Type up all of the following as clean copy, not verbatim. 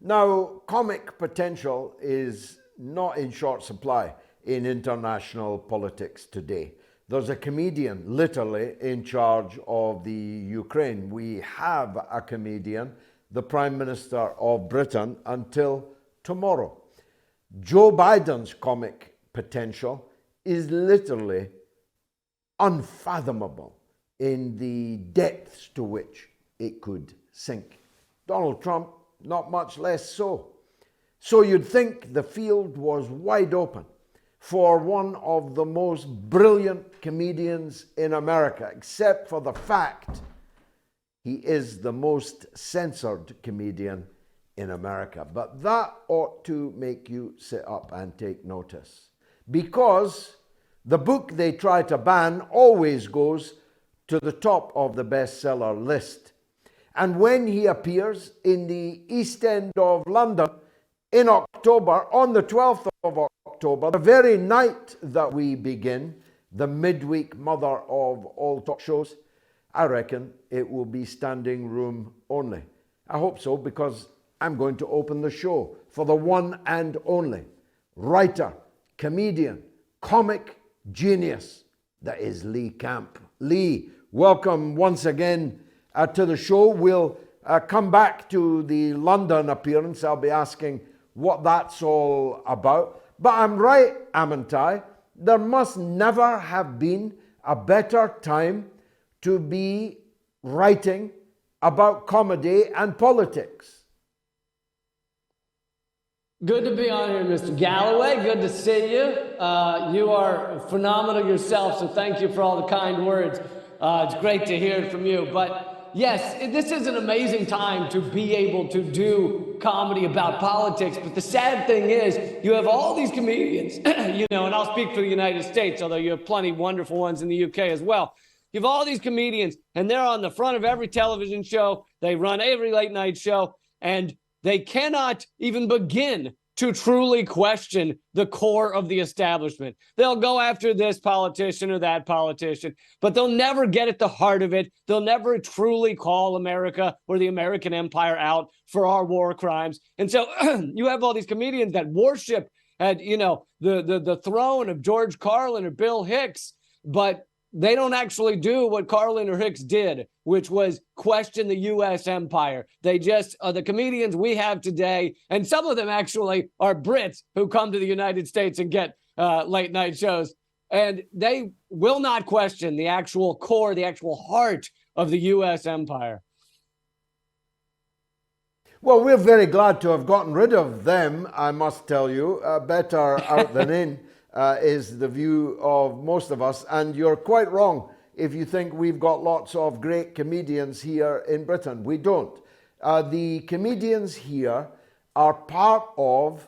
Now, comic potential is not in short supply in international politics today. There's a comedian literally in charge of the Ukraine. We have a comedian, the Prime Minister of Britain, until tomorrow. Joe Biden's comic potential is literally unfathomable in the depths to which it could sink. Donald Trump, not much less so. So you'd think the field was wide open for one of the most brilliant comedians in America, except for the fact he is the most censored comedian in America. But that ought to make you sit up and take notice, because the book they try to ban always goes to the top of the bestseller list. And when he appears in the East End of London in October, on the 12th of October, the very night that we begin the midweek mother of all talk shows, I reckon it will be standing room only. I hope so, because I'm going to open the show for the one and only writer, comedian, comic genius that is Lee Camp. Lee, welcome once again to the show. We'll come back to the London appearance. I'll be asking what that's all about. But I'm right, amn't I? There must never have been a better time to be writing about comedy and politics. Good to be on here, Mr. Galloway. Good to see you. You are phenomenal yourself, so thank you for all the kind words. It's great to hear it from you. But yes, this is an amazing time to be able to do comedy about politics. But the sad thing is, you have all these comedians, and I'll speak for the United States, although you have plenty of wonderful ones in the UK as well. You have all these comedians, and they're on the front of every television show. They run every late night show, and they cannot even begin to truly question the core of the establishment. They'll go after this politician or that politician, but they'll never get at the heart of it. They'll never truly call America or the American empire out for our war crimes. And so you have all these comedians that worship at, the throne of George Carlin or Bill Hicks, but they don't actually do what Carlin or Hicks did, which was question the U.S. empire. They just are the comedians we have today, and some of them actually are Brits who come to the United States and get late night shows, and they will not question the actual core, the actual heart of the U.S. empire. Well, we're very glad to have gotten rid of them, I must tell you. Better out than in. Is the view of most of us, and you're quite wrong if you think we've got lots of great comedians here in Britain. We don't. The comedians here are part of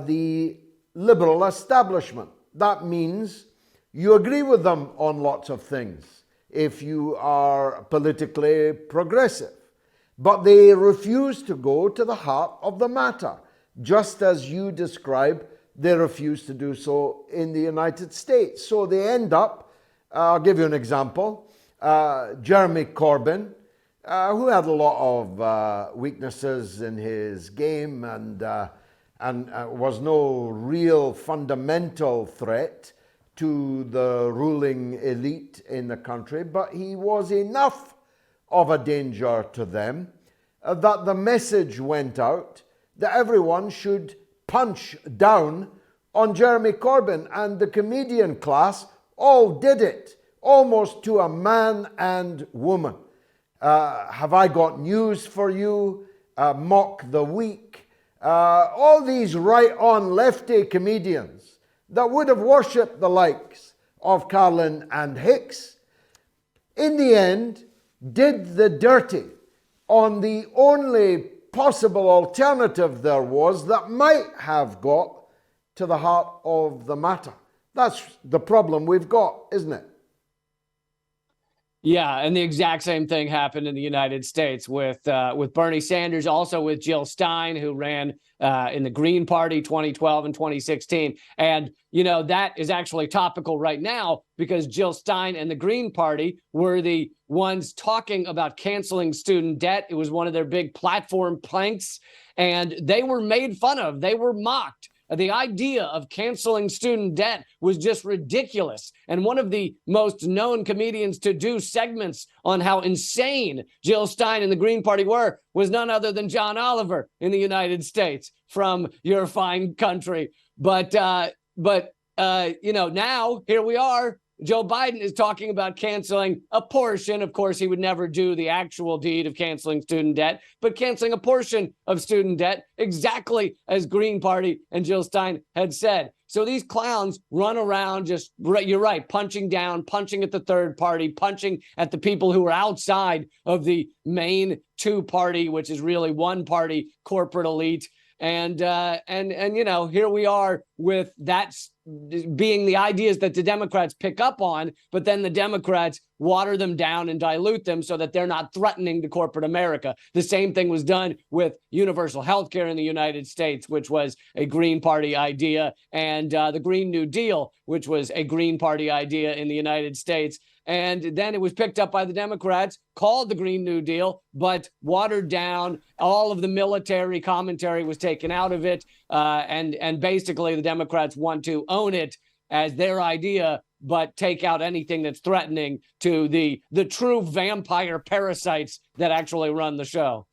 the liberal establishment. That means you agree with them on lots of things if you are politically progressive, but they refuse to go to the heart of the matter, just as you describe. They refuse to do so in the United States. So they end up, I'll give you an example, Jeremy Corbyn, who had a lot of weaknesses in his game and was no real fundamental threat to the ruling elite in the country, but he was enough of a danger to them that the message went out that everyone should punch down on Jeremy Corbyn, and the comedian class all did it, almost to a man and woman. Have I got news for you? Mock the weak. All these right-on lefty comedians that would have worshipped the likes of Carlin and Hicks, in the end, did the dirty on the only possible alternative there was that might have got to the heart of the matter. That's the problem we've got, isn't it? Yeah, and the exact same thing happened in the United States with Bernie Sanders, also with Jill Stein, who ran in the Green Party 2012 and 2016. And, that is actually topical right now because Jill Stein and the Green Party were the ones talking about canceling student debt. It was one of their big platform planks. and they were made fun of. They were mocked. The idea of canceling student debt was just ridiculous. And one of the most known comedians to do segments on how insane Jill Stein and the Green Party were was none other than John Oliver in the United States from your fine country. But now here we are. Joe Biden is talking about canceling a portion. Of course, he would never do the actual deed of canceling student debt, but canceling a portion of student debt, exactly as Green Party and Jill Stein had said. So these clowns run around just, you're right, punching down, punching at the third party, punching at the people who are outside of the main two-party, which is really one-party corporate elite. And here we are with that being the ideas that the Democrats pick up on, but then the Democrats water them down and dilute them so that they're not threatening to corporate America. The same thing was done with universal health care in the United States, which was a Green Party idea, and the Green New Deal, which was a Green Party idea in the United States. And then it was picked up by the Democrats, called the Green New Deal, but watered down. All of the military commentary was taken out of it. And basically the Democrats want to own it as their idea, but take out anything that's threatening to the true vampire parasites that actually run the show.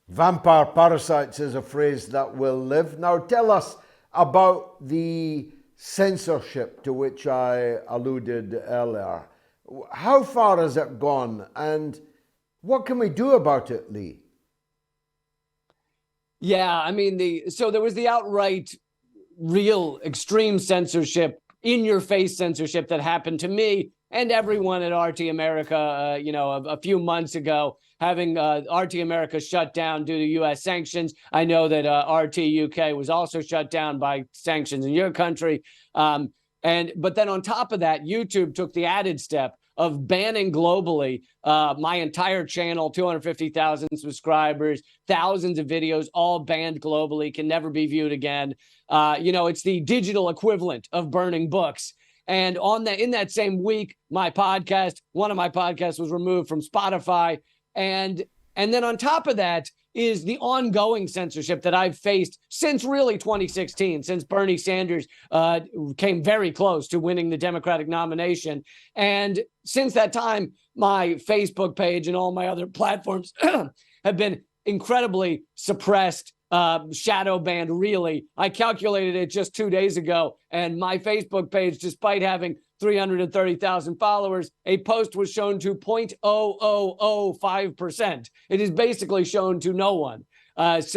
Vampire parasites is a phrase that will live. Now tell us about the censorship to which I alluded earlier. How far has it gone, and what can we do about it, Lee? Yeah, I mean, so there was the outright, real extreme censorship, in-your-face censorship that happened to me and everyone at RT America, a few months ago, having RT America shut down due to U.S. sanctions. I know that RT UK was also shut down by sanctions in your country. But then on top of that, YouTube took the added step of banning globally my entire channel, 250,000 subscribers, thousands of videos, all banned globally, can never be viewed again. It's the digital equivalent of burning books. And in that same week, one of my podcasts was removed from Spotify. And then on top of that is the ongoing censorship that I've faced since really 2016, since Bernie Sanders came very close to winning the Democratic nomination. And since that time, my Facebook page and all my other platforms have been incredibly suppressed, shadow banned, really. I calculated it just 2 days ago, and my Facebook page, despite having 330,000 followers, a post was shown to 0.0005%. It is basically shown to no one. It's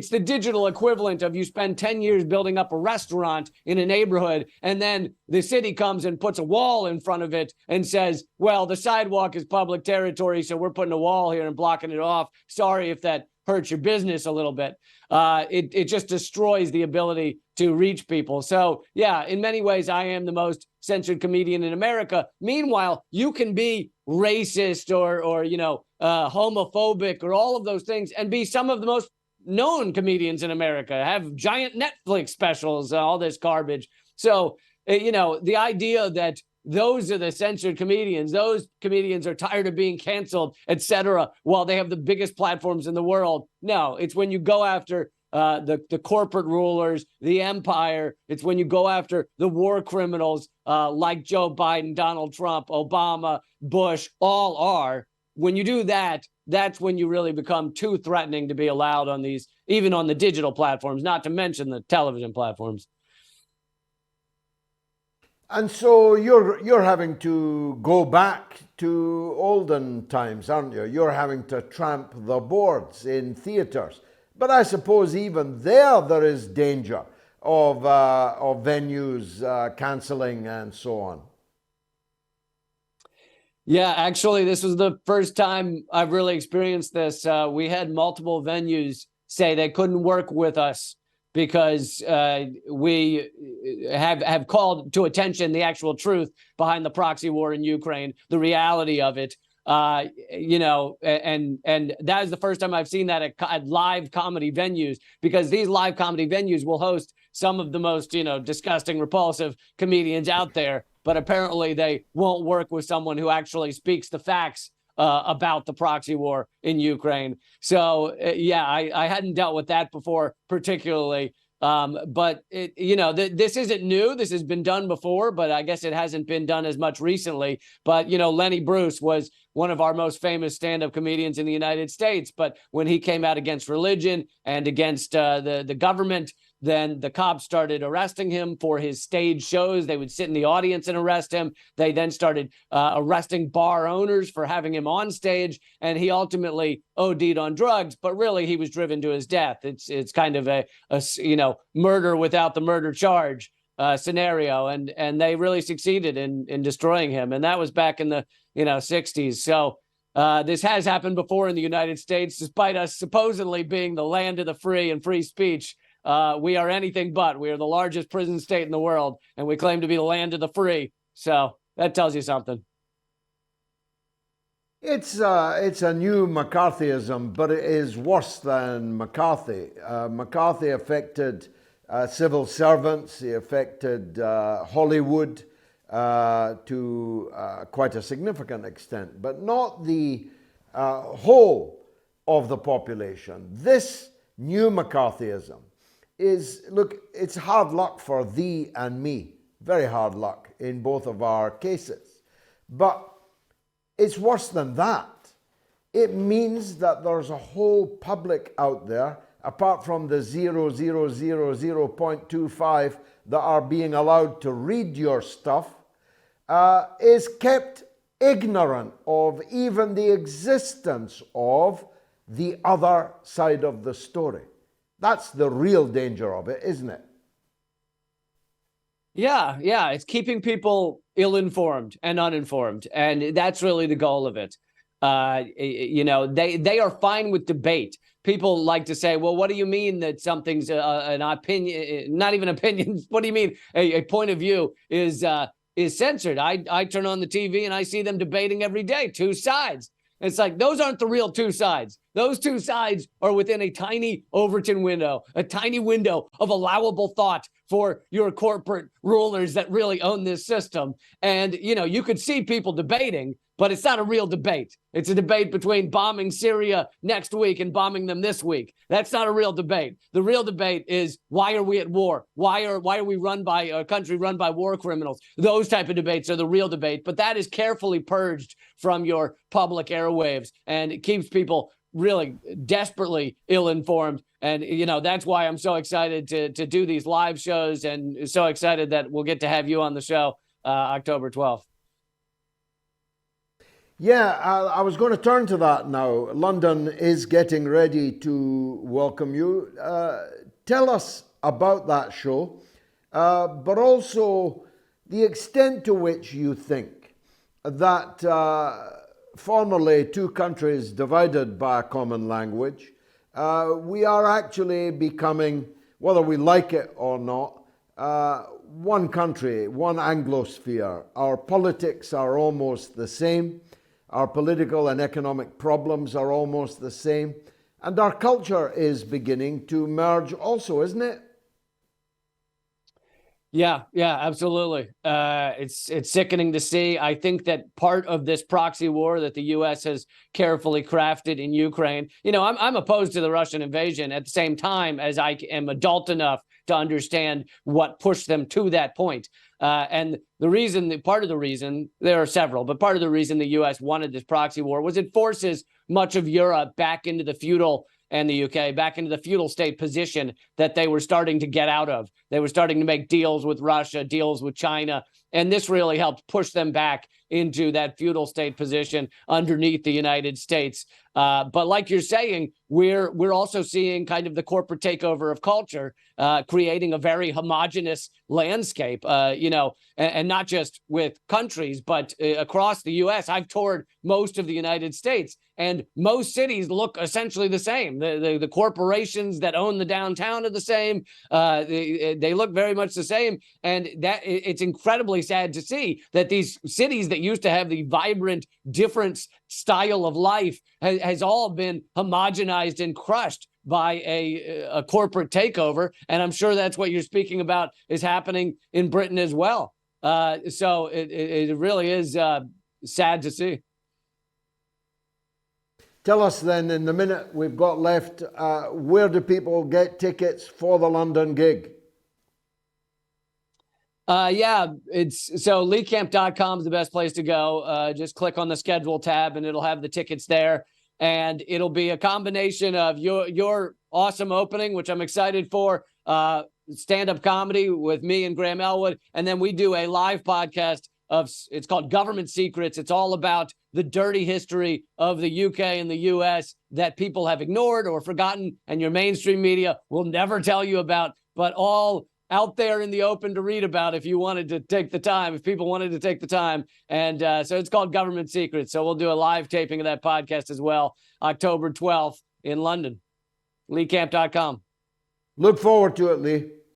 the digital equivalent of you spend 10 years building up a restaurant in a neighborhood, and then the city comes and puts a wall in front of it and says, well, the sidewalk is public territory, so we're putting a wall here and blocking it off. Sorry if that hurts your business a little bit. It just destroys the ability to reach people. So yeah, in many ways, I am the most censored comedian in America. Meanwhile, you can be racist or homophobic or all of those things and be some of the most known comedians in America, have giant Netflix specials, all this garbage. So, the idea that those are the censored comedians, those comedians are tired of being canceled, etc., while they have the biggest platforms in the world. No, it's when you go after the corporate rulers, the empire. It's when you go after the war criminals like Joe Biden, Donald Trump, Obama, Bush, all are. When you do that, that's when you really become too threatening to be allowed on these, even on the digital platforms, not to mention the television platforms. And so you're having to go back to olden times, aren't you? You're having to tramp the boards in theatres. But I suppose even there is danger of venues cancelling and so on. Yeah, actually, this was the first time I've really experienced this. We had multiple venues say they couldn't work with us because we have called to attention the actual truth behind the proxy war in Ukraine, the reality of it. And that is the first time I've seen that at live comedy venues, because these live comedy venues will host some of the most, disgusting, repulsive comedians out there. But apparently they won't work with someone who actually speaks the facts about the proxy war in Ukraine. So, yeah, I hadn't dealt with that before, particularly. But this isn't new. This has been done before, but I guess it hasn't been done as much recently. But, Lenny Bruce was one of our most famous stand-up comedians in the United States. But when he came out against religion and against the government, then the cops started arresting him for his stage shows. They would sit in the audience and arrest him. They then started arresting bar owners for having him on stage, and he ultimately OD'd on drugs. But really, he was driven to his death. It's kind of a murder without the murder charge scenario, and they really succeeded in destroying him. And that was back in the 60s. So this has happened before in the United States, despite us supposedly being the land of the free and free speech. We are anything but. We are the largest prison state in the world, and we claim to be the land of the free. So that tells you something. It's a new McCarthyism, but it is worse than McCarthy. McCarthy affected civil servants. He affected Hollywood to quite a significant extent, but not the whole of the population. This new McCarthyism it's hard luck for thee and me. Very hard luck in both of our cases. But it's worse than that. It means that there's a whole public out there, apart from the 0.25 that are being allowed to read your stuff, is kept ignorant of even the existence of the other side of the story. That's the real danger of it, isn't it? Yeah. It's keeping people ill-informed and uninformed. And that's really the goal of it. They are fine with debate. People like to say, well, what do you mean that something's an opinion, not even opinions? What do you mean a point of view is censored? I turn on the TV and I see them debating every day, two sides. It's like, those aren't the real two sides. Those two sides are within a tiny Overton window, a tiny window of allowable thought for your corporate rulers that really own this system. And, you could see people debating, but it's not a real debate. It's a debate between bombing Syria next week and bombing them this week. That's not a real debate. The real debate is, why are we at war? Why are we run by a country run by war criminals? Those type of debates are the real debate, but that is carefully purged from your public airwaves, and it keeps people really desperately ill-informed. And, that's why I'm so excited to do these live shows, and so excited that we'll get to have you on the show October 12th. Yeah, I was going to turn to that now. London is getting ready to welcome you. Tell us about that show, but also the extent to which you think that formerly two countries divided by a common language, we are actually becoming, whether we like it or not, one country, one Anglosphere. Our politics are almost the same. Our political and economic problems are almost the same. And our culture is beginning to merge also, isn't it? Yeah, absolutely. It's sickening to see. I think that part of this proxy war that the U.S. has carefully crafted in Ukraine, I'm opposed to the Russian invasion at the same time as I am adult enough to understand what pushed them to that point. And part of the reason, there are several, but part of the reason the U.S. wanted this proxy war was it forces much of Europe back into the feudal, and the UK back into the feudal state position that they were starting to get out of. They were starting to make deals with Russia, deals with China, and this really helped push them back into that feudal state position underneath the United States. But like you're saying, we're also seeing kind of the corporate takeover of culture, creating a very homogenous landscape, and not just with countries, but across the U.S. I've toured most of the United States, and most cities look essentially the same. The corporations that own the downtown are the same. They look very much the same. And that it's incredibly sad to see that these cities that used to have the vibrant, different style of life has all been homogenized and crushed by a corporate takeover. And I'm sure that's what you're speaking about is happening in Britain as well. So it really is sad to see. Tell us then, in the minute we've got left, where do people get tickets for the London gig? Yeah, so leecamp.com is the best place to go. Just click on the schedule tab and it'll have the tickets there. And it'll be a combination of your awesome opening, which I'm excited for, stand-up comedy with me and Graham Elwood. And then we do a live podcast it's called Government Secrets. It's all about the dirty history of the UK and the US that people have ignored or forgotten, and your mainstream media will never tell you about, but all out there in the open to read about if you wanted to take the time, if people wanted to take the time. And so it's called Government Secrets. So we'll do a live taping of that podcast as well, October 12th in London. LeeCamp.com. Look forward to it, Lee.